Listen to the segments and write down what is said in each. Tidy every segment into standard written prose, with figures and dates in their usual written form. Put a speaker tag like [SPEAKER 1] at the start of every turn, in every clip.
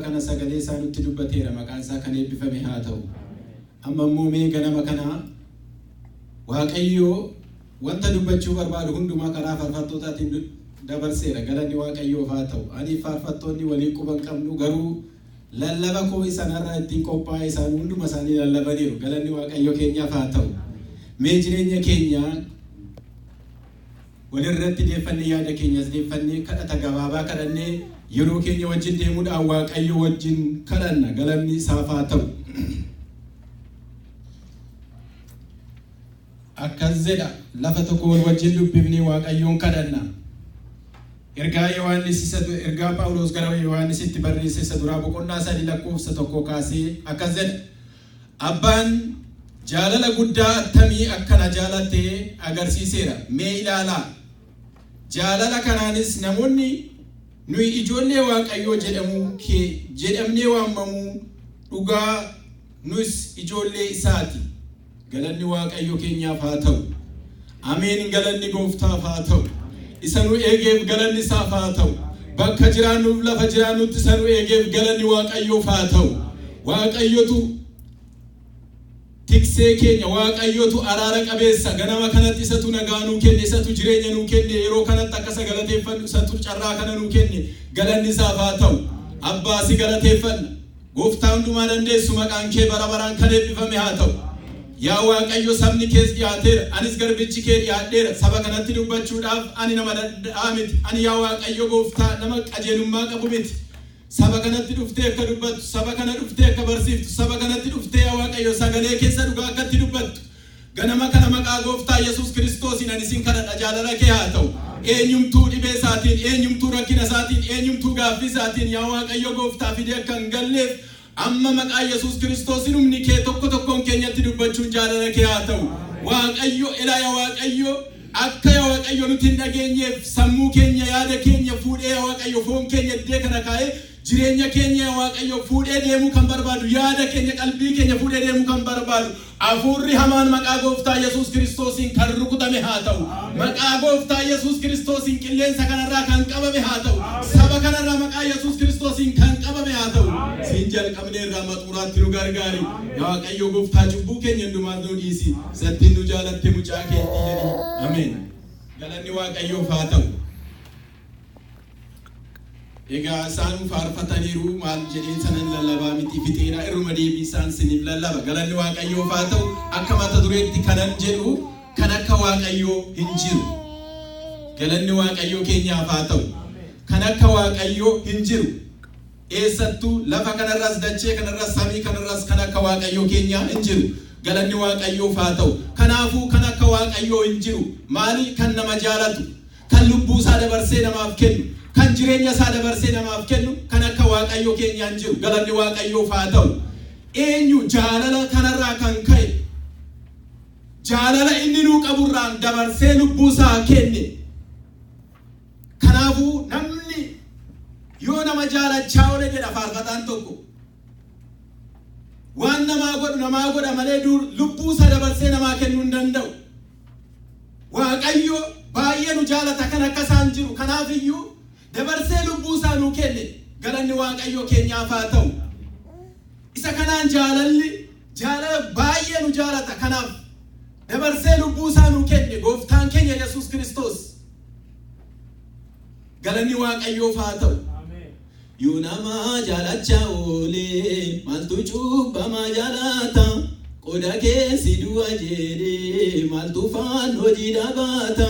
[SPEAKER 1] kana sagalee isaa nutti dubbateera maqaan isaa kan eebbifame haa ta'u. Amma immoo mee ganama kana Waaqayyo wanta dubbachuu barbaadu hundumaa karaa faarfattootaatiin dabarseera. Galanni Waaqayyoof haa ta'u. Ani faarfattoonni walii quban qabnu garuu lallaba koo isanarraa ittiin qophaa'e isaan hunduma isaanii lallabaniiru. Galanni Waaqayyo keenyaaf haa ta'u. Mee jireenya keenya walirratti deeffannee yaada keenyas deeffannee kadhata gabaabaa kadhannee yeroo keenya wajjin deemuudhaan Waaqayyo wajjin kadhanna. Galanni isaaf haa ta'u. Akkas jedha lafa tokko wajjin dubbifnee Waaqayyoon kadhanna. Ergaa Phaawulos gara Yohaannisitti barreesse isa duraa boqonnaa 3 lakkoofsa 1 kaasee akkas jedha. Abbaan jaalala guddaa attamii akkana jaalatee agarsiiseera. Mee ilaalaa. Jaalala kanaanis namoonni nuyi ijoollee Waaqayyoo jedhamnee waamamu dhugaa nus ijoollee isaati. Galanni Waaqayyo keenyaaf haa ta'u. Ameen. Galanni Gooftaaf haa ta'u. Isa nu eegeef galanni isaaf haa ta'u. Bakka jiraannuuf lafa jiraannutti isa nu eegeef galanni Waaqayyoof haa ta'u. Waaqayyotu tiksee keenya, Waaqayyotu araara qabeessa. Ganama kanatti isatu nagaa nuu kenne, isatu jireenya nuu kenne, yeroo kanatti akka galateeffannu isatu carraa kana nuu kenne. Galanni isaaf haa ta'u. Abbaa si galateeffanna. Gooftaa hundumaa dandeessu maqaan kee bara baraan kan eebbifame haa ta'u. Yaa Waaqayyo sabni kees dhiyaateera. Anis garbichi kee dhiyaadheera. Saba kanatti dubbachuudhaaf ani nama dadhabaa miti. Ani yaa Waaqayyo Gooftaa nama qajeelummaa qabu miti. Saba kanatti dhuftee akka dubbattu, saba kana dhuftee akka barsiiftu, saba kanatti dhuftee yaa Waaqayyo sagalee keessa dhugaa akkatti dubbattu. Ganama kana maqaa Gooftaa Yesuus Kiristoosiin ani sin kadhadha. Jaalala kee haa ta'u. Eenyumtuu dhibee isaatiin, eenyumtuu rakkina isaatiin, eenyumtuu gaaffii isaatiin yaa Waaqayyo Gooftaa fidee akka hin galleef amma maqaa Yesuus Kiristoosiin humni kee tokko tokkoon keenyatti dubbachuun jaalala kee haa ta'u. Waaqayyo ilaa yaa Waaqayyo akka yaa Waaqayyo nuti hin dhageenyeef sammuu keenya yaada keenya fuudhee yaa Waaqayyo foon keenya iddee kana kaa'ee jireenya keenya yaa Waaqayyo fuudhee deemuu kan barbaadu, yaada keenya qalbii keenya fuudhee deemuu kan barbaadu hafuurri hamaan maqaa Gooftaa Yesuus Kiristoosiin kan rukutame haa ta'u. Maqaa Gooftaa Yesuus Kiristoosiin qilleensa kanarraa kan qabame haa ta'u. Saba kanarraa maqaa Yesuus Kiristoosiin kan qabame haa ta'u. Siin jalqabnee irraa maxxuraatti nu gargaari. Yaa Waaqayyo Gooftaa cubbuu keenya hundumaa nu dhiisi. Sattiin nu jaalatte mucaa keetti jedhi. Ameen. Galanni Waaqayyoof haa ta'u. Egaa isaan faarfataniiru maal jedhee sanan lallabaa miti fixeera irruma deebii isaan siniif lallaba. Galanni Waaqayyoof haa ta'u. Akka mata dureetti kanan jedhu kan akka Waaqayyoo hin jiru. Galanni Waaqayyoo keenyaaf haa ta'u. Kan akka Waaqayyoo hin jiru. Eessattuu lafa kanarras dachee kanarras samii kanarras kan akka Waaqayyoo keenyaa hin jiru. Galanni Waaqayyoof haa ta'u. Kanaafuu kan akka Waaqayyoo hin jiru. Maali? Kan nama jaalatu, kan lubbuu isaa dabarsee namaaf kennu, kan jireenya isaa dabarsee namaaf kennu kan akka Waaqayyo keenyaa hin jiru. Galanni Waaqayyoof haa ta'u. Eenyu jaalala kanarraa kan ka'e jaalala inni nuu qaburraan dabarsee lubbuu isaa kenne. Kanaafuu namni yoo nama jaalachaa oole jedha faarfataan tokko. Waan namaa godha malee lubbuu isaa dabarsee namaa kennuu hin danda'u. Waaqayyo baay'ee nu jaalata kan akka isaan jiru. Kanaafiyyuu dabarsee lubbuu isaa nuu kenne. Galanni Waaqayyo keenyaaf haa ta'u. Isa kanaan jaalala baay'ee nu jaalata. Kanaaf dabarsee lubbuu isaa nuu kenne Gooftaan keenya Yesuus Kiristoos. Galanni Waaqayyoof haa ta'u. Yoo nama jaalachaa oolee maaltu cubbamaa jaalata. Qoda keessi du'a jedhee maaltu faan hojii dhaabata.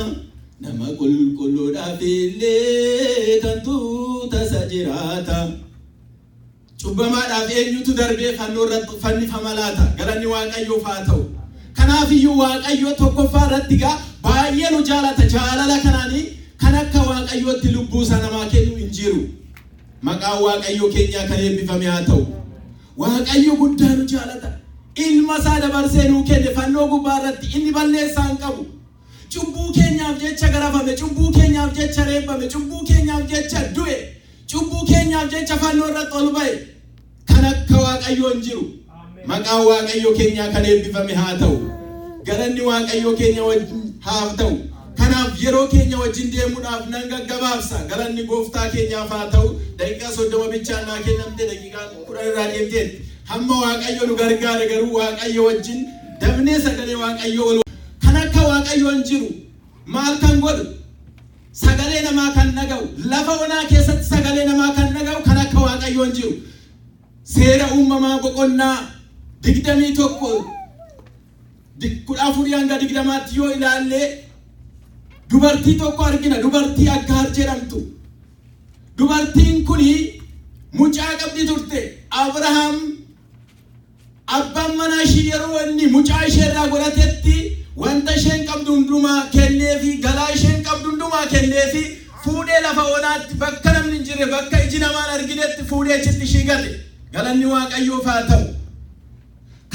[SPEAKER 1] Nama qulqulluudhaaf illee kan tasa jiraata. Cubbamaadhaaf eenyutu darbee fannoo irratti fannifama laata. Galanni Waaqayyoof haa ta'u. Kanaafiyyuu Waaqayyo tokkoffaa irratti gaa baay'ee nu jaalata. Jaalala kanaanii kan akka Waaqayyootti lubbuu isaa namaa kennu hin jiru. Maqaan Waaqayyo keenyaa kan eebbifame haa ta'u. Waaqayyo guddaa nu jaalata. Ilma isaa dabarsee nuu kenne fannoo gubbaa irratti. Inni balleessaa hin qabu. Cubbuu keenyaaf jecha garafame, cubbuu keenyaaf jecha reebbame, cubbuu keenyaaf jecha du'e, cubbuu keenyaaf jecha fannoo irratti ol ba'e. Kan akka Waaqayyo hin jiru. Maqaan Waaqayyo keenyaa kan eebbifame haa ta'u. Galanni Waaqayyo keenya wajjin haa ta'u. Kanaaf yeroo keenya wajjin deemuudhaaf nan gaggabaabsa. Galanni Gooftaa keenyaaf haa ta'u. daqiiqaa 30 bichaan naa kennamte daqiiqaa 10 irraa deemteet hamma waaqayyo nu gargaare garuu waaqayyo wajjin dabnee sagalee waaqayyo wal kan akka waaqayyo hin jiru maal kan godhu sagalee namaa kan naga'u lafa onaa keessatti sagalee namaa kan naga'u kan akka waaqayyo hin jiru seera uumamaa boqonnaa 21 14 hanga 20 yoo ilaalle dubartii tokko argina dubartii Aggaar jedhamtu dubartiin kuni mucaa qabdi turte Abrahaam abbaan manaa ishee yeroo inni mucaa ishee irraa godhatetti wanta isheen qabdu hundumaa kenneefi galaa isheen qabdu hundumaa kenneefi fuudhee lafa onaatti bakka namni hin jirre bakka iji namaan arginetti fuudhee achitti ishee gate galanni waaqayyoof haa ta'u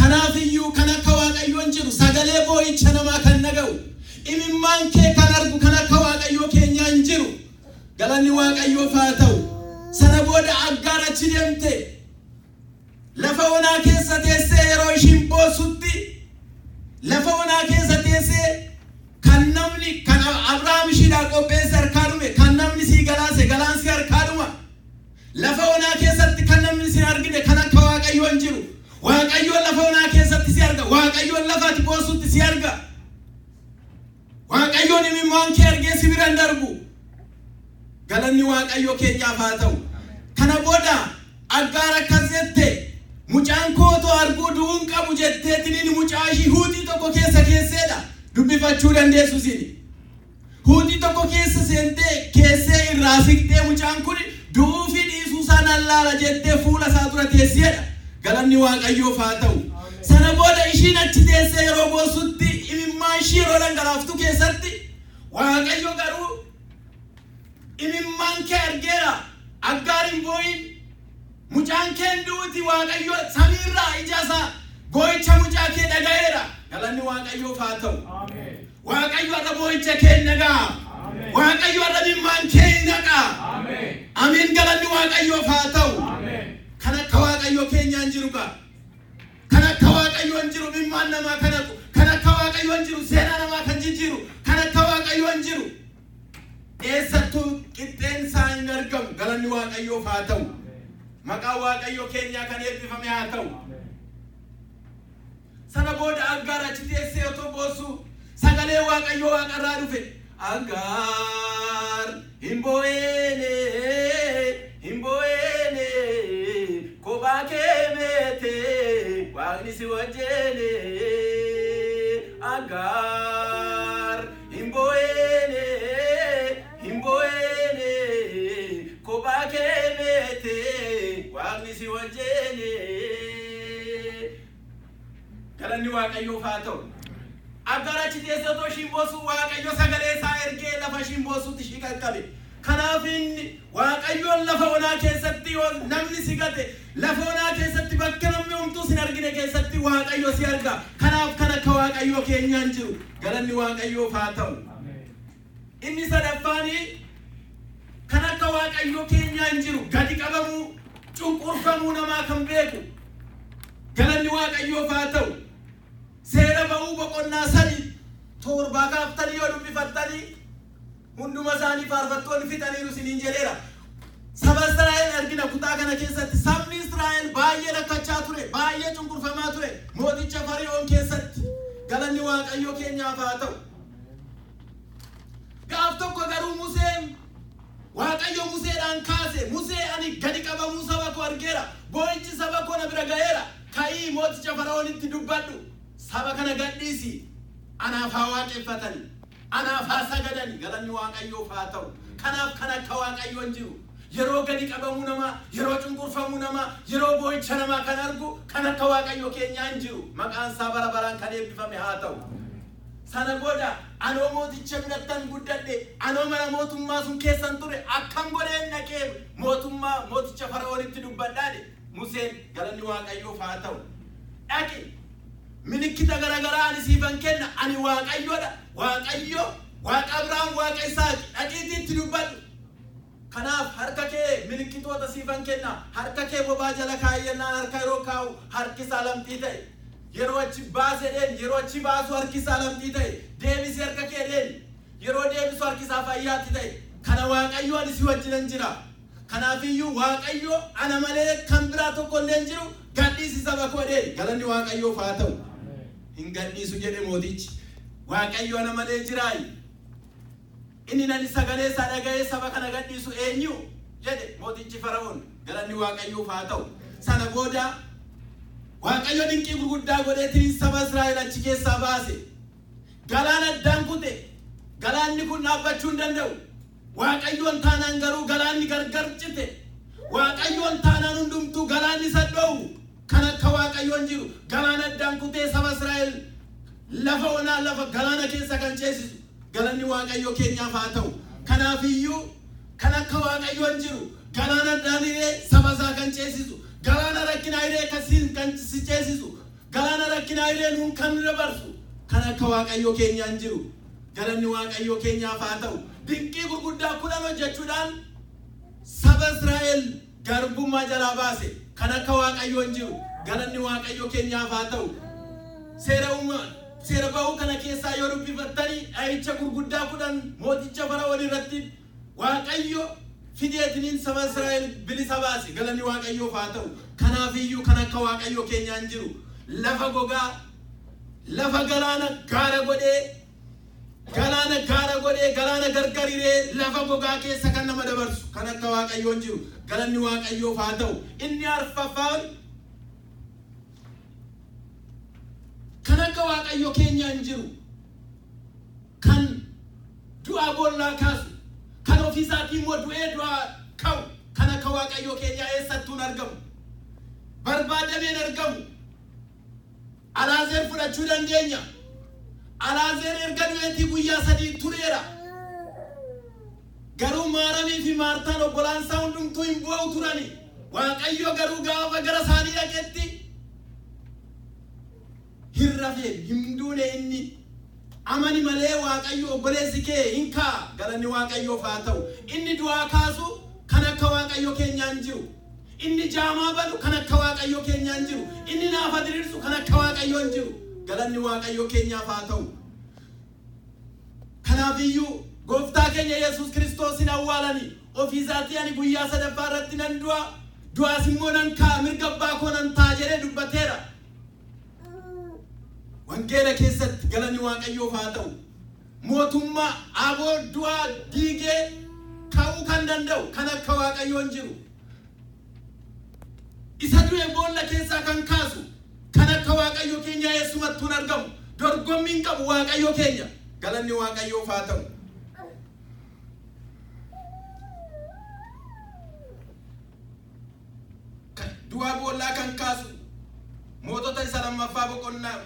[SPEAKER 1] kanaafiyyuu kan akka waaqayyo hin jiru sagalee boo'icha namaa kan naga'u imimmaan kee kan argu kan akka waaqayyo keenyaa hin jiru galanni waaqayyoof haa ta'u sana booda Aggaar achi deemte lafa onaa keessa teessee yeroo ishiin boossutti lafa onaa keessa teessee kan namni kan Abrahaam ishiidhaa qopheesse harkaa dhume kan namni sii galaase galaan sii harkaa dhuma lafa onaa keessatti kan namni sii argine kan akka waaqayyo hin jiru waaqayyoon lafa onaa keessatti sii arga waaqayyoon lafaatti boossutti sii arga waaqayyoon imimmaan kee argee si bira hin darbu galanni waaqayyo keenyaaf haa ta'u kana booda Aggaar akkas jette mucaan kootoo arguu du'uun qabu jetteetiniin mucaa ishii huuxii tokko keessa keesseedha dubbifachuu dandeessu sini huuxii tokko keessa seentee keessee irraa siqtee mucaan kun du'uu fi dhiisuu isaa nan laala jettee fuula isaa dura teesseedha galanni waaqayyoof haa ta'u sana booda ishiin achi teessee yeroo boossutti imimmaan ishii yeroo dhangalaaftu keessatti waaqayyo garuu imimmaan kee argeera Aggaar hin boo'in mucaan kee duuti waaqayyo samiirraa ija isaa boo'icha mucaa kee dhaga'eera galanni waaqayyoof haa ta'u waaqayyo irra boo'icha kee nagaa waaqayyo irra imimmaan kee nagaa amiin galanni waaqayyoof haa ta'u kan akka waaqayyo keenyaa hin jiru kaa kan akka waaqayyo hin jiru imimmaan namaa kan akka waaqayyo hin jiru seenaa namaa kan jijjiiru kan akka waaqayyo hin jiru eessattuu qixxeensaa hin argamu galanni waaqayyoof haa ta'u maqaa waaqayyo keenyaa kan eebbifame haa ta'u sana booda Aggaar achi teessee otoo boossu sagalee waaqayyo waaqarraa dhufe Aggaar hin boo'eene kophaa kee meete waaqni si wajjeene Aggaar hin boo'eene kophaa kee meete waaqni si wajjeene galanni waaqayyoof haa ta'u Aggaar achi teessee otoo ishiin boossu waaqayyo sagalee isaa ergee lafa ishiin boossutti ishii qaqqabe kanaaf inni waaqayyoon lafa onaa keessatti namni si gate lafa onaa keessatti bakka namni homtuu sin argine keessatti waaqayyo si arga kanaaf kan akka waaqayyo keenyaa hin jiru galanni waaqayyoof haa ta'u inni sadaffaanii kan akka waaqayyo keenyaa hin jiru gadi qabamuu cunqurfamuu namaa kan beeku galanni waaqayyoof haa ta'u seera ba'uu boqonnaa 7 kaaftanii yoo dubbifattanii hunduma isaanii faarfattoonni fixaniiru siniin jedheera saba Israa'el argina kutaa kana keessatti sabni Israa'el baay'ee rakkachaa ture baay'ee cunqurfamaa ture mooticha Fari'oon keessatti galanni waaqayyo keenyaaf haa ta'u gaaf tokko garuu Museen waaqayyo Museedhaan kaase Musee ani gadi qabamuu saba koo argeera boo'ichi saba koo na bira ga'eera ka'ii mooticha Fari'oonitti dubbadhu saba kana gadhiisi anaaf haa waaqeffatani anaaf haa sagadani galanni waaqayyoof haa ta'u kanaaf kan akka waaqayyo hin jiru yeroo gadi qabamuu namaa yeroo cunqurfamuu namaa yeroo boo'icha namaa kan argu kan akka waaqayyo keenyaa hin jiru maqaan isaa bara baraan kan eebbifame haa ta'u sana booda anoo mooticha birattan guddadhe anoo mana mootummaa sun keessan ture akkam godheen dhaqee mooticha Fari'oonitti dubbadhaadhe Museen galanni waaqayyoof haa ta'u dhaqe milikkita garagaraa ani siifan kenna ani waaqayyoodha waaqayyo waaqa Abrahaam waaqa Isaaq dhaqiitti dubbadhu kanaaf harka kee milikkitoota siifan kenna harka kee bobaa jala kaayyannaan harka yeroo kaa'u harki isaa lamxii ta'e yeroo achi baaseen yeroo achi baasu harki isaa lamxii ta'e deebisi harka kee yeroo deebisu harki isaa fayyaatti ta'e kana waaqayyo ani si wajjinan jira Kanaafiyyuu waaqayyo ana malee kan biraa tokko illee hin jiru gadhiisi saba koo jedhe galanni waaqayyoof haa ta'u. Hin gadhiisu jedhe mootichi. Waaqayyo ana malee jiraayi. Inni nani sagalee isaa dhaga'ee saba kana gadhiisu eenyu jedhe mootichi Fara'oon galanni waaqayyoof haa ta'u. Sana booda waaqayyo dinqii gurguddaa godheetiin saba Israa'el achi keessaa baase. Galaana addaan kute. Galaanni kun dhaabbachuu hin danda'u. Waaqayyoon taanaan garuu galaanni gargar cite. Waaqayyoon taanaan hundumtuu galaanni sadhoowu. Kan akka waaqayyoon jiru galaana addaan kutee saba Israa'el lafa onaa lafa galaana keessa kan ceesisu galanni waaqayyo keenyaaf haa ta'u. Kanaafiyyuu kan akka waaqayyoon jiru galaana addaan hiree saba isaa kan ceesisu galaana rakkinaa hiree kan si ceesisu galaana rakkinaa hiree nuun kan dabarsu kan akka waaqayyo keenyaan jiru galanni waaqayyo keenyaaf haa ta'u. Dinqii gurguddaa kudhan hojjechuudhaan saba Israa'el garbummaa jalaa baase kan akka waaqayyoon jiru galanni waaqayyo keenyaaf haa ta'u. Seera ba'uu kana keessaa yoo dubbifattanii dha'icha gurguddaa kudhan mooticha Fara'oon irratti waaqayyo fideetiniin saba Israa'el bilisa baase galanni waaqayyoof haa ta'u. Kanaafiyyuu kan akka waaqayyo keenyaan jiru lafa gogaa lafa galaana gaara godhee galaana gargariree lafa gogaa keessa kan nama dabarsu kan akka waaqayyoon jiru galanni waaqayyoof haa ta'u. Inni arfaffaan kan akka waaqayyo keenyaan jiru kan du'aa boollaa kaasu kan ofiisaatii immoo du'ee du'aa ka'u kan akka waaqayyo keenyaa eessattuu hin argamu barbaadameen argamu. Alaazeer fudhachuu dandeenya. Alaazeer erga du'eetii guyyaa 3 tureera. Garuu Maaramii fi Maartaan obbolaansaa hundumtuu hin bu'u turani. Waaqayyo garuu gaafa gara isaanii dhaqetti hin rafee hin duune inni amani malee waaqayyo obboleessi kee hin ka'a galanni waaqayyoof haa ta'u. Inni du'aa kaasu kan akka waaqayyo keenyaan jiru. Inni jaamaa badu kan akka waaqayyo keenyaan jiru. Inni naafa diriirsu kan akka waaqayyoon jiru galanni waaqayyo keenyaaf haa ta'u. Kanaafiyyuu gooftaa keenya Yesuus Kiristoosin awwaalanii ofiisaatii ani guyyaa 3ffaa irratti nan du'aas immoo nan ka'a mirga abbaa koo nan ta'a jedhee dubbateera. Wangeela keessatti galanni waaqayyoof haa ta'u. Mootummaa aboo du'aa diigee ka'uu kan danda'u kan akka waaqayyoon jiru. Isa du'e boolla keessaa kan kaasu kan akka waaqayyo keenya eessumattuu hin argamu. Dorgommiin qabu waaqayyo keenya galanni waaqayyoof haa ta'u. Du'aa boollaa kan kaasu mootota isa lammaffaa boqonnaa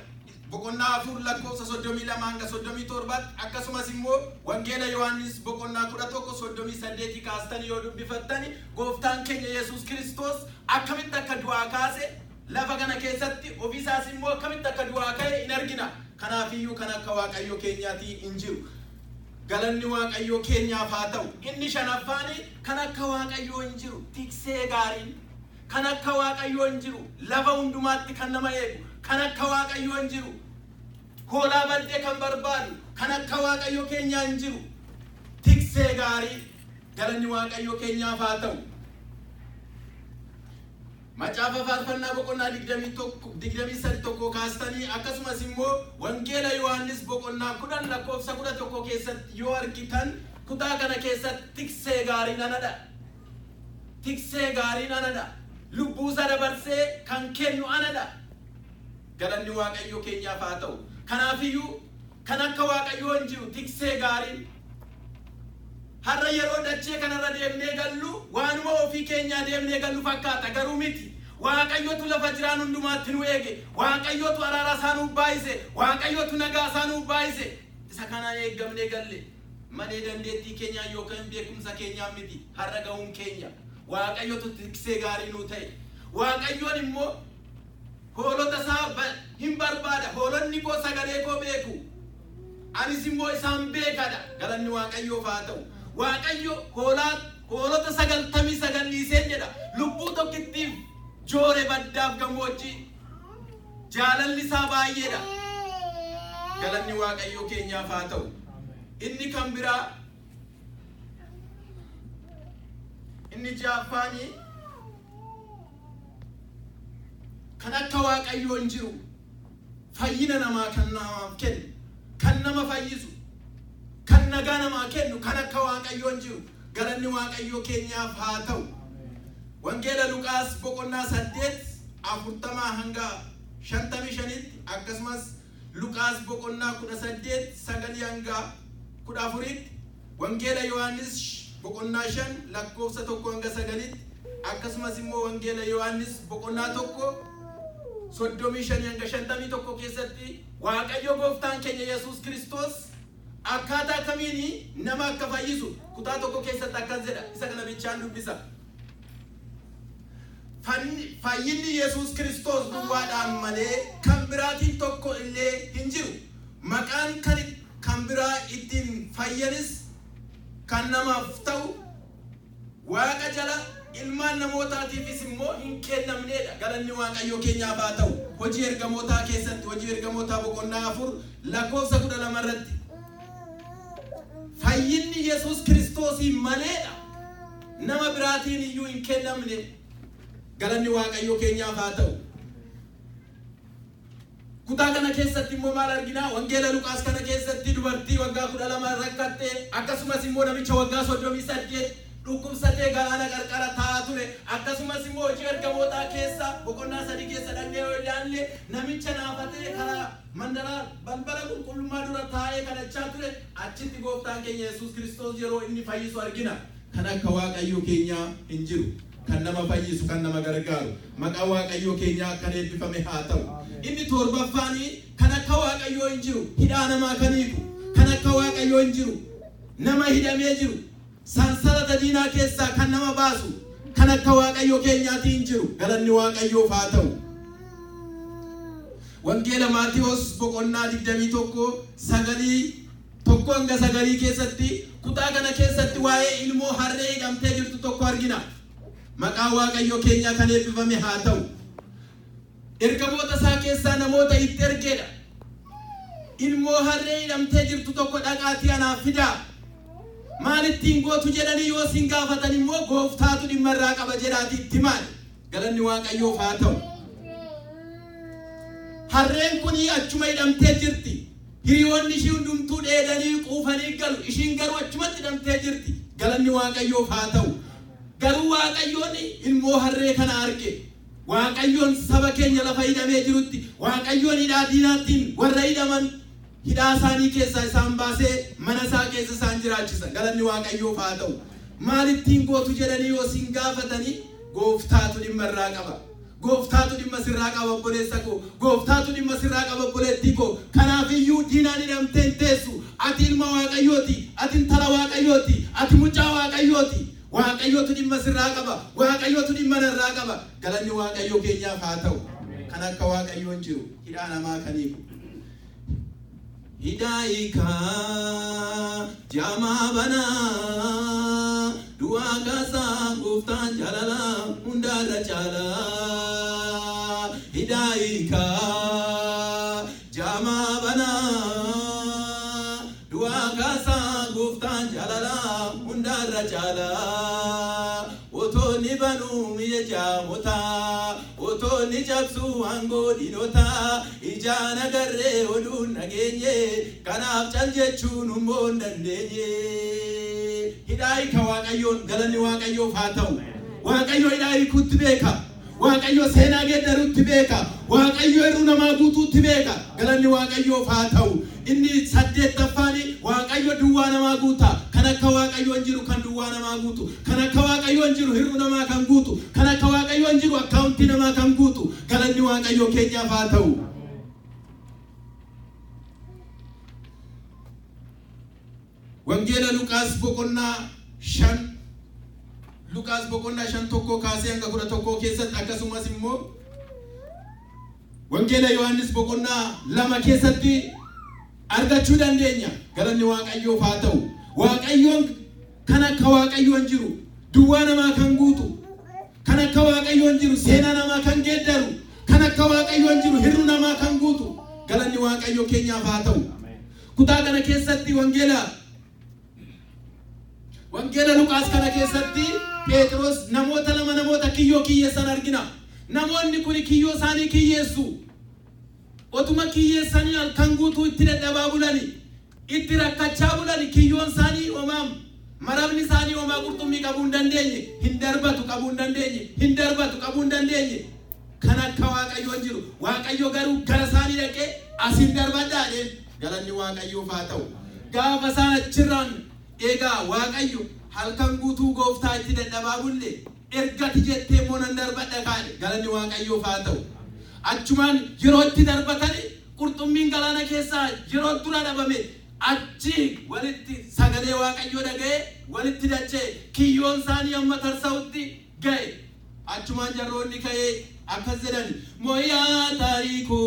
[SPEAKER 1] 4 lakkoofsa 32 hanga 37 akkasumas immoo wangeela Yohaannis boqonnaa 11 38 kaastanii yoo dubbifattani gooftaan keenya Yesuus Kiristoos akkamitti akka du'aa kaase lafa kana keessatti ofiisaas immoo akkamitti akka du'aa ka'e hin argina. Kanaafiyyuu kan akka waaqayyo keenyaatii hin jiru galanni waaqayyo keenyaaf haa ta'u. Inni shanaffaani kan akka waaqayyo hin jiru tiksee gaariin kan akka waaqayyo hin jiru lafa hundumaatti kan nama eegu kan akka waaqayyo hin jiru hoolaa bal'ee kan barbaadu kan akka waaqayyo keenyaa hin jiru tiksee gaarii galanni waaqayyo keenyaaf haa ta'u. Macaafa faarfannaa boqonnaa 23 kaastanii akkasumas immoo wangeela Yohaannis boqonnaa 10 lakkoofsa 11 keessatti yoo argitan kutaa kana keessatti tiksee gaarii nanadha. Tiksee gaarii nanadha. Lubbuusa dabarsee kan kennu anadha. Galanni waaqayyo keenyaaf haa ta'u. Kanaafiyyuu kan akka waaqayyo hin jiru tiksee gaariin har'a yeroo dachee kanarra deemnee gallu waanuma ofii keenyaa deemnee gallu fakkaata garuu miti. Waaqayyotu lafa jiraan hundumaatti nu eege. Waaqayyotu araara isaa nuuf baay'ise. Waaqayyotu nagaa isaa nuuf baay'ise. Isa kanaan eeggamnee galle malee dandeettii keenyaa yookaan beekumsa keenyaa miti har'a ga'uun keenya. Waaqayyotu tiksee gaarii nu ta'e. Waaqayyoon immoo hoolota isaa hin barbaada. Hoolonni koo sagalee koo beeku. Anis immoo isaan beekadha. Galanni waaqayyoof haa ta'u. Waaqayyo hoolota 99 dhiisee jedha. Lubbuu tokkittiif joore baddaaf gammoojjii. Jaalalli isaa baay'eedha. Galanni waaqayyo keenyaaf haa ta'u. Inni kan biraa inni jaafaani kan akka waaqayyoo hin jiru fayyina namaa kan namaaf kennu kan nama fayyisu kan nagaa namaa kennu kan akka waaqayyoo hin jiru galanni waaqayyoo keenyaaf haa ta'u. Wangeela Luqaas boqonnaa 8:40 hanga 55 akkasumas Luqaas boqonnaa 18:9 hanga 14 Wangeela Yohaannis boqonnaa 5 lakkoofsa 1 hanga 9 akkasumas immoo Wangeela Yohaannis boqonnaa 1 35 hanga 51 keessatti Waaqayyo gooftaan keenya Yesuus Kiristoos akkaataa kamiin nama akka fayyisu kutaa tokko keessatti akkas jedha. Isa kana bichaan dubbisa. Fayyinni Yesuus Kiristoos duwwaadhaan malee kan biraatiin tokko illee hin jiru. Maqaan kan biraa ittiin fayyanis kan namaaf ta'u Waaqa jala ilmaan namootaatiifis immoo hin kennamneedha. Galanni Waaqayyoo keenyaaf haa ta'u. Hojii ergamootaa keessatti hojii ergamootaa boqonnaa 4 lakkoofsa 12 irratti fayyinni Yesuus Kiristoosiin maleedha. Nama biraatiin iyyuu hin kennamne. Galanni Waaqayyoo keenyaaf haa ta'u. Kutaa kana keessatti immoo maal argina? Wangeela Luqaas kana keessatti dubartii waggaa 12 rakkatte akkasumas immoo namicha waggaa 38 dhukkubsatee galaana qarqara taa'aa ture akkasumas immoo hojii ergamootaa keessa boqonnaa 3 keessa dhaqnee yoo ilaalle namicha naafatee karaa mandaraa balbala qulqullummaa dura taa'ee kadhachaa ture achitti gooftaan keenya Yesuus Kiristoos yeroo inni fayyisu argina. Kan akka Waaqayyoo keenyaa hin jiru. Kan nama fayyisu kan nama gargaaru maqaa Waaqayyoo keenyaa kan eebbifame haa ta'u. Inni torbaffaanii kan akka Waaqayyoo hin jiru hidhaa namaa kan hiiku kan akka Waaqayyoo hin jiru nama hidhamee jiru sansalata diinaa keessaa kan nama baasu kan akka Waaqayyoo keenyaatti hin jiru. Galanni Waaqayyoof haa ta'u. Wangeela Maatiyos boqonnaa 21:9 hanga 9 keessatti kutaa kana keessatti waa'ee ilmoo harree hidhamtee jirtu tokko argina. Maqaa Waaqayyoo keenyaa kan eebbifame haa ta'u. Ergamoota isaa keessaa namoota itti ergeedha. Ilmoo harree hidhamtee jirtu tokko dhaqaatii anaaf fidaa. Maalittiin gootu jedhanii yoo sin gaafatan immoo gooftaatu dhimma irraa qaba jedhaatii itti maali. Galanni Waaqayyoof haa ta'u. Harreen kun achuma hidhamtee jirti. Hiriyoonni ishii hundumtuu dheedanii quufanii galu. Ishiin garuu achumatti hidhamtee jirti. Galanni Waaqayyoof haa ta'u. Garuu Waaqayyoon ilmoo harree kana arge. Waaqayyoon saba keenya lafa hidhamee jirutti Waaqayyoon hidhaa diinaatiin warra hidhaman hidhaa isaanii keessaa isaan baasee mana isaa keessa isaan jiraachisa. Galanni Waaqayyoof haa ta'u. Maalittiin gootu jedhanii yoo sin gaafatanii gooftaatu dhimma irraa qaba. Gooftaatu dhimma sirraa qaba obboleessa koo. Gooftaatu dhimma sirraa qaba obboleettii koo. Kanaafiyyuu diinaan hidhamtee hin teessu. Ati ilma Waaqayyooti. Ati intala Waaqayyooti. Ati mucaa Waaqayyooti. Waaqayyootu dhimma sirraa qaba. Waaqayyootu dhimma narraa qaba. Galanni Waaqayyoo keenyaaf haa ta'u. Kan akka Waaqayyoon jiru hidhaa namaa kan hiiku. Hidaayikaa jaamaa banaa du'aa kaasaa gooftaan jaalala hundaarra caalaa. Hidaayikaa jaamaa banaa du'aa kaasaa gooftaan jaalala hundaarra caalaa. Otoonni banuu mi'a jaamotaa otoonni cabsuu hangoo diinotaa ijaan agarree oduun nageenye kanaaf cal jechuun hummoo hin dandeenye. Hidhaayika Waaqayyoon galanni Waaqayyoof haa ta'u. Waaqayyo hidhaayikuutti beeka. Waaqayyo seenaa geeddaruutti beeka. Waaqayyo hiruu namaa guutuutti beeka. Galanni Waaqayyoof haa ta'u. Inni 8ffaan Waaqayyo duwwaa namaa guuta. Kan akka Waaqayyoon jiru kan duwwaa namaa guutu. Kan akka Waaqayyoon jiru hiruu namaa kan guutu. Kan akka Waaqayyoon jiru akkaawuntii namaa kan guutu. Galanni Waaqayyoo keenyaaf haa ta'u. Wangeela Luqaas boqonnaa 5 Luqaas boqonnaa 5 tokko kaasee hanga 11 keessatti akkasumas immoo Wangeela Yohaannis boqonnaa 2 keessatti argachuu dandeenya. Galanni Waaqayyoof haa ta'u. Waaqayyoon kan akka Waaqayyoon jiru duwwaa namaa kan guutu. Kan akka Waaqayyoon jiru seenaa namaa kan geeddaru. Kan akka Waaqayyoon jiru hiruu namaa kan guutu. Galanni Waaqayyoo keenyaaf haa ta'u. Kutaa kana keessatti Wangeela Luqaas kana keessatti Phexros namoota lama namoota kiyyoo kiyyeessan argina. Namoonni kun kiyyoo isaanii kiyyeessu. Otuma kiyyeessanii halkan guutuu itti dadhabaa bulani. Itti rakkachaa bulani kiyyoon isaanii homaam. Marabni isaanii homaa qurxummii qabuu hin dandeenye. Hin darbatu qabuu hin dandeenye. Hin darbatu qabuu hin dandeenye. Kan akka Waaqayyoon jiru. Waaqayyo garuu gara isaanii dhaqee asiin darbadhaa jedheen. Galanni Waaqayyoof haa ta'u. Gaafa isaan achirraan eegaa Waaqayyo halkan guutuu gooftaa itti dadhabaa bulle ergati jettee immoo nan darbadha kaane. Galanni Waaqayyoof haa ta'u. Achumaan yeroo itti darbatani qurxummiin galaana keessaa yeroo dura dhabame achi walitti sagalee Waaqayyoo dhaga'ee walitti dachee kiyyoon isaanii amma tarsa'utti ga'e. Achumaan jarroonni ka'ee akkas jedhan moyaa taariikoo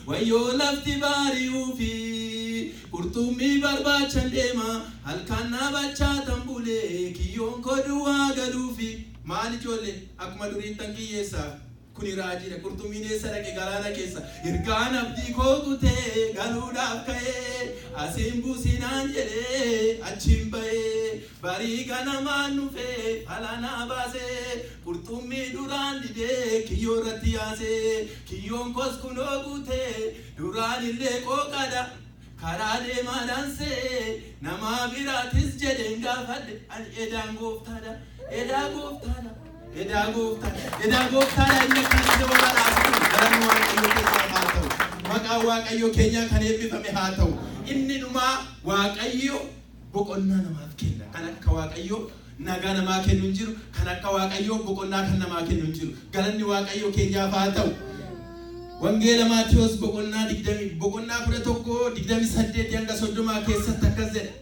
[SPEAKER 1] wayyoo lafti baari'uufi qurxummii barbaachan deema halkan naabachaa tambulee kiyyoon koduwaa galuufi. Maal ijoollee akkuma duriin tan kiyyeessaa kuni raajiidha qurxummiin eessa dhaqe galaana keessa ergaan abdii koo kutee galuudhaaf ka'ee asiin buusinaan jedhee achiin ba'ee barii ganamaan dhufee halanaa baasee qurxummii duraan didee kiyyoo irratti yaasee kiyyoon kos kunoo kutee duraan illee qooqadha karaa deemaa daansee namaa biraatis jedheen gaafadhe ani edaan gooftaadha. Edaa gooftaadha inni kan dabalaa galanni Waaqayyoo keenya haa ta'u. Maqaan Waaqayyoo keenya kan eebbifame haa ta'u. Inni dhumaa Waaqayyo boqonnaa namaaf kenna. Kan akka Waaqayyo nagaa namaa kennu hin jiru. Kan akka Waaqayyo boqonnaa kan namaa kennu hin jiru. Galanni Waaqayyoo keenyaaf haa ta'u. Wangeela Maatiyos boqonnaa 11:28 hanga 30 keessatti akkas jedha.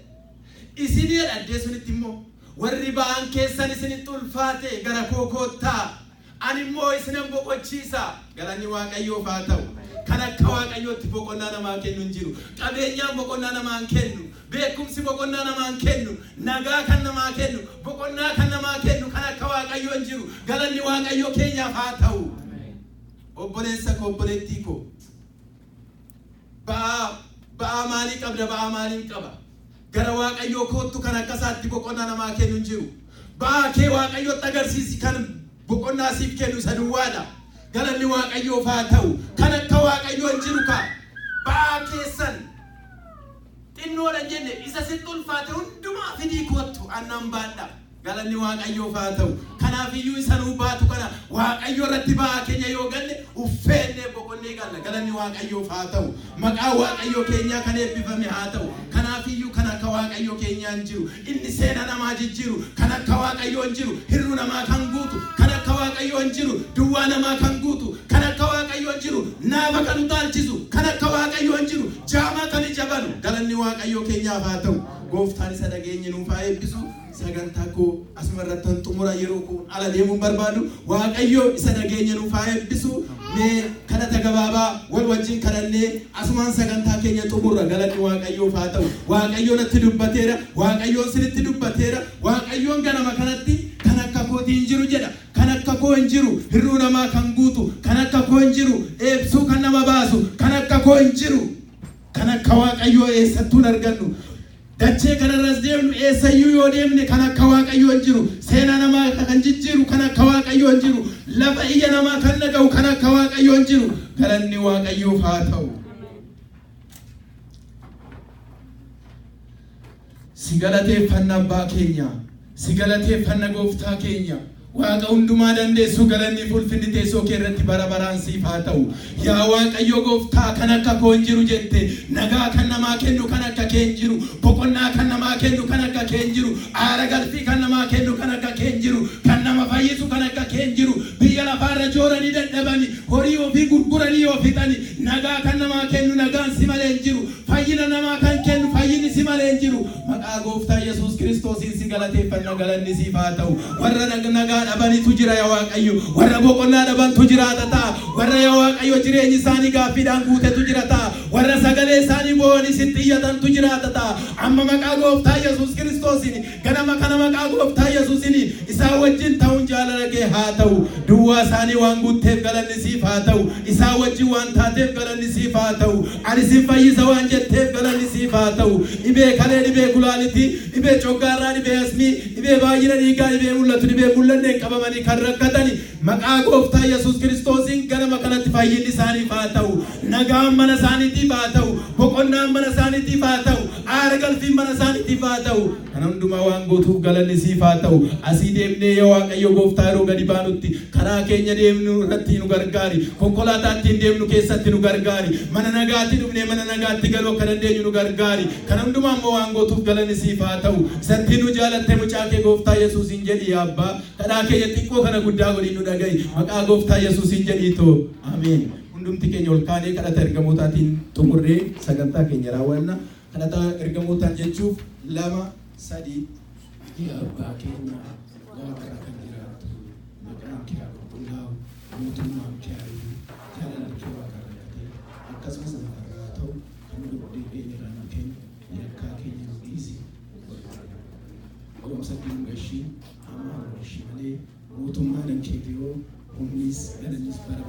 [SPEAKER 1] Isinii dhaddee sunitti immoo warri ba'an keessan isinitti ulfaate gara koo koottaa ani immoo isinan boqochiisa. Galanni Waaqayyoof haa ta'u. Kan akka Waaqayyootti boqonnaa namaa kennu hin jiru. Qabeenyaan boqonnaa namaa hin kennu. Beekumsi boqonnaa namaa hin kennu. Nagaa kan namaa kennu. Boqonnaa kan namaa kennu kan akka Waaqayyoo hin jiru. Galanni Waaqayyoo keenyaaf haa ta'u. Obboleessa koo obboleettii koo ba'aa maalii qabda ba'aa maaliin qaba. Gara Waaqayyoo kootu kan akkasaatti boqonnaa namaa kennu hin jiru. Ba'aa kee Waaqayyootti agarsiisi kan boqonnaa siif kennu isa duwwaadha. Galanni Waaqayyoof haa ta'u. Kan akka Waaqayyoo hin jiru ka ba'aa keessan xinnoodha jenne isa sitti ulfaate hundumaa fidii kootu annan baadha. Galanni Waaqayyoof haa ta'u. Kanaafiyyuu isa nuu baatu kana Waaqayyo irratti ba'aa keenya yoo ganne uffeennee boqonnee galla. Galanni Waaqayyoof haa ta'u. Maqaa Waaqayyoo keenyaa kan eebbifame haa ta'u. Kanaafiyyuu kan akka Waaqayyoo keenyaa hin jiru. Inni seena namaa jijjiiru. Kan akka Waaqayyoo hin jiru. Hirruu namaa kan guutu. Kan akka Waaqayyoo hin jiru. Duwwaa namaa kan guutu. Kan akka Waaqayyoo hin jiru. Naafa kan utaalchisu. Kan akka Waaqayyoo hin jiru. Jaamaa kan ijabanu. Galanni Waaqayyoo keenyaaf haa ta'u. Gooftaan isa dhageenye nuuf haa eebbisu. Sagantaa koo asuma irratti xumura yeroo koo ala deemuun barbaadu Waaqayyo isa dhageenye nuuf haa eebbisu. Mee kadhata gabaabaa wal wajjin kadhannee asumaan sagantaa keenya xumurra. Galanni Waaqayyoof haa ta'u. Waaqayyoon natti dubbateera. Waaqayyoon sinitti dubbateera. Waaqayyoon ganama kanatti kan akka kootii hin jiru jedha. Kan akka koo hin jiru hirruu namaa kan guutu. Kan akka koo hin jiru eebsuu kan nama baasu. Kan akka koo hin jiru. Kan akka Waaqayyoo eessattuu argannu. Dachee kanarras deemnu eessayyuu yoo deemne kan akka Waaqayyoo hin jiru. Seenaa namaa kan jijjiiru kan akka Waaqayyoo hin jiru. Lafa iyya namaa kan dhaga'u kan akka Waaqayyoo hin jiru. Galanni Waaqayyoof haa ta'u. Si galateeffanna abbaa keenya. Si galateeffanna gooftaa keenya. Waaqa hundumaa dandeessu galanni ulfinni teessoo kee irratti bara baraan siif haa ta'u. Yaa Waaqayyo gooftaa kan akka koo hin jiru jette. Nagaa kan namaa kennu kan akka kee hin jiru. Boqonnaa kan namaa kennu kan akka kee hin jiru. Aara galfii kan namaa kennu kan akka kee hin jiru. Kan nama fayyisu kan akka kee hin jiru. Biyya lafaarra jooranii dadhabani. Horii ofii gurguranii yoo fixani. Nagaa kan namaa kennu nagaan si malee hin jiru. Fayyina namaa kan kennu fayyinni si malee hin jiru. Maqaa gooftaa Yesuus Kiristoosiin si galateeffanna galanni siif haa ta'u. Warra nagaa dhabanitu jira yaa Waaqayyo. Warra boqonnaa dhabantu jiraata ta'a. Warra yaa Waaqayyo jireenyi isaanii gaaffiidhaan guutetu jira ta'a. warra sagalee isaanii bo'oon isitti iyyatantu jiraata ta'a. Amma maqaa gooftaa Yesuus Kiristoosiin ganama kana maqaa gooftaa Yesuusiin isaa wajjin ta'uun jaalala kee haa ta'u. Duwwaa isaanii waan guutteef galanni siif haa ta'u. Isaa wajjin waan taateef galanni siif haa ta'u. Ani siif fayyisa waan jetteef galanni siif haa ta'u. Dhibee kalee dhibee kulaalitii dhibee coggaarraa dhibee asmii dhibee baay'ina dhiigaa dhibee mul'atu dhibee mul'anneen qabamanii kan rakkatani maqaa gooftaa Yesuus Kiristoosiin ganama kanatti fayyinni isaaniif haa ta'u. Nagaan mana isaaniitiif haa ta'u. Boqonnaan mana isaaniitiif haa ta'u. Aara galfiin mana isaaniitiif haa ta'u. Kana hundumaa waan gootuuf galanni siif haa ta'u. Asii deemnee yaa Waaqayyo gooftaa yeroo gadi baanutti karaa keenya deemnu irratti nu gargaari. Konkolaataa ittiin deemnu keessatti nu gargaari. Mana nagaatti dhufnee mana nagaatti galuu akka dandeenyu nu gargaari. Kana hundumaa immoo waan gootuuf galanni siif haa ta'u. Isatti nu jaalatte mucaa kee gooftaa Yesuusiin jedhi yaa Abbaa. Kadhaa keenya xiqqoo kana guddaa godhii nu dhaga'i. Maqaa gooftaa Yesuusiin jedhiitoo. Ameen. Hundumti keenya ol kaanee kadhata ergamootaatiin xumurree sagantaa keenya raawwanna. Kadhata ergamootaan jechuuf 2 3 yaa Abbaa keenya waaqa kan jiraatu maqaan kee haa qulqullaa'u mootummaan kee haa dhufu jaalalli kee waaqa irratti akkasumas namarraa haa ta'u kan dubbee keenya irraa nu kennu yakkaa keenya nu dhiisi goromsa nu gashii hamaa nu gashii malee mootummaan keetii yoo humnis galanis bara